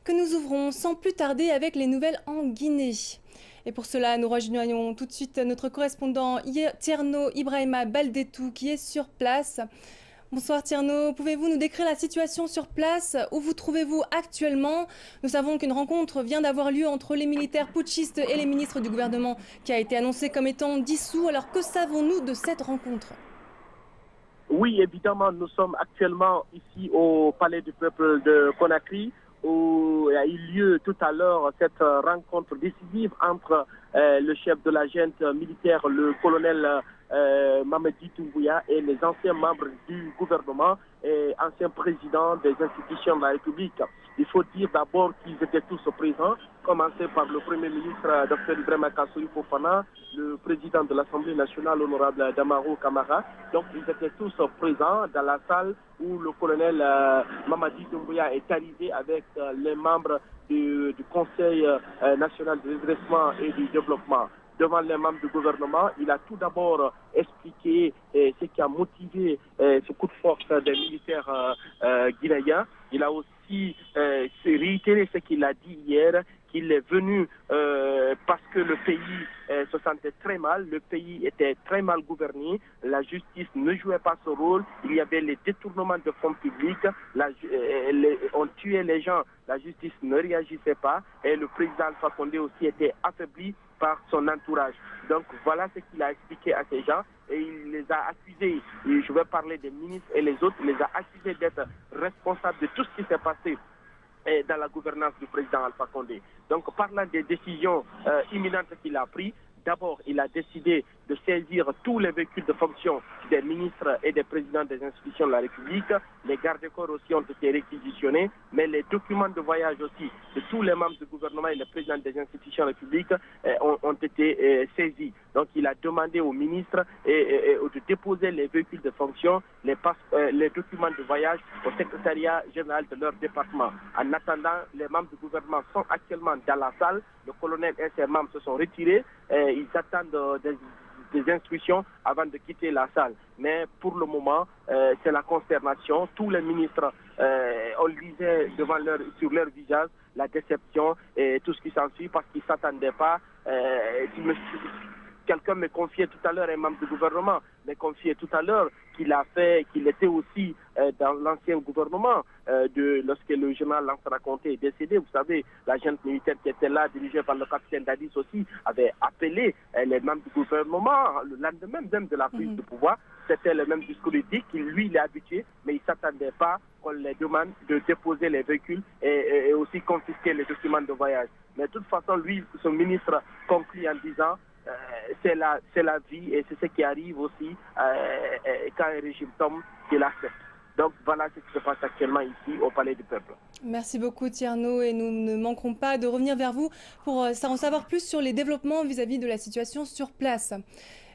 que nous ouvrons sans plus tarder avec les nouvelles en Guinée. Et pour cela, nous rejoignons tout de suite notre correspondant Tierno Ibrahima Baldetou qui est sur place. Bonsoir Tierno, pouvez-vous nous décrire la situation sur place? Où vous trouvez-vous actuellement? Nous savons qu'une rencontre vient d'avoir lieu entre les militaires putschistes et les ministres du gouvernement qui a été annoncé comme étant dissous. Alors que savons-nous de cette rencontre? Oui, évidemment, nous sommes actuellement ici au Palais du Peuple de Conakry, où il a eu lieu tout à l'heure cette rencontre décisive entre le chef de la junte militaire, le colonel Mamadi Doumbouya, et les anciens membres du gouvernement et anciens présidents des institutions de la République. Il faut dire d'abord qu'ils étaient tous présents, commencer par le Premier ministre Dr Ibrahima Kassory Fofana, le président de l'Assemblée nationale, honorable Damaro Camara. Donc ils étaient tous présents dans la salle où le colonel Mamadi Doumbouya est arrivé avec les membres du Conseil national de redressement et du développement. Devant les membres du gouvernement, il a tout d'abord expliqué ce qui a motivé ce coup de force des militaires guinéens. Il a aussi réitéré ce qu'il a dit hier, qu'il est venu parce que le pays se sentait très mal, le pays était très mal gouverné, la justice ne jouait pas ce rôle, il y avait les détournements de fonds publics, on tuait les gens, la justice ne réagissait pas et le président Alpha Condé aussi était affaibli par son entourage. Donc voilà ce qu'il a expliqué à ces gens et il les a accusés, et je vais parler des ministres et les autres, il les a accusés d'être responsables de tout ce qui s'est passé dans la gouvernance du président Alpha Condé. Donc parlant des décisions imminentes qu'il a prises, d'abord il a décidé de saisir tous les véhicules de fonction des ministres et des présidents des institutions de la République. Les gardes-corps aussi ont été réquisitionnés, mais les documents de voyage aussi de tous les membres du gouvernement et les présidents des institutions de la République ont été saisis. Donc il a demandé aux ministres de déposer les véhicules de fonction, les documents de voyage au secrétariat général de leur département. En attendant, les membres du gouvernement sont actuellement dans la salle. Le colonel et ses membres se sont retirés. Ils attendent des instructions avant de quitter la salle. Mais pour le moment, c'est la consternation. Tous les ministres, on lisait sur leur visage la déception et tout ce qui s'ensuit parce qu'ils ne s'attendaient pas. Quelqu'un me confiait tout à l'heure, un membre du gouvernement me confiait tout à l'heure qu'il était aussi dans l'ancien gouvernement lorsque le général Lansana Conté est décédé. Vous savez, la junte militaire qui était là, dirigée par le capitaine Dadis aussi, avait appelé les membres du gouvernement le lendemain même de la prise de pouvoir. C'était le même discours dit qu'il lui il est habitué, mais il ne s'attendait pas qu'on les demande de déposer les véhicules et aussi confisquer les documents de voyage. Mais de toute façon, lui, son ministre conclut en disant c'est la vie et c'est ce qui arrive aussi quand un régime tombe, qu'il accepte. Donc voilà ce qui se passe actuellement ici au Palais du Peuple. Merci beaucoup Tierno et nous ne manquerons pas de revenir vers vous pour en savoir plus sur les développements vis-à-vis de la situation sur place.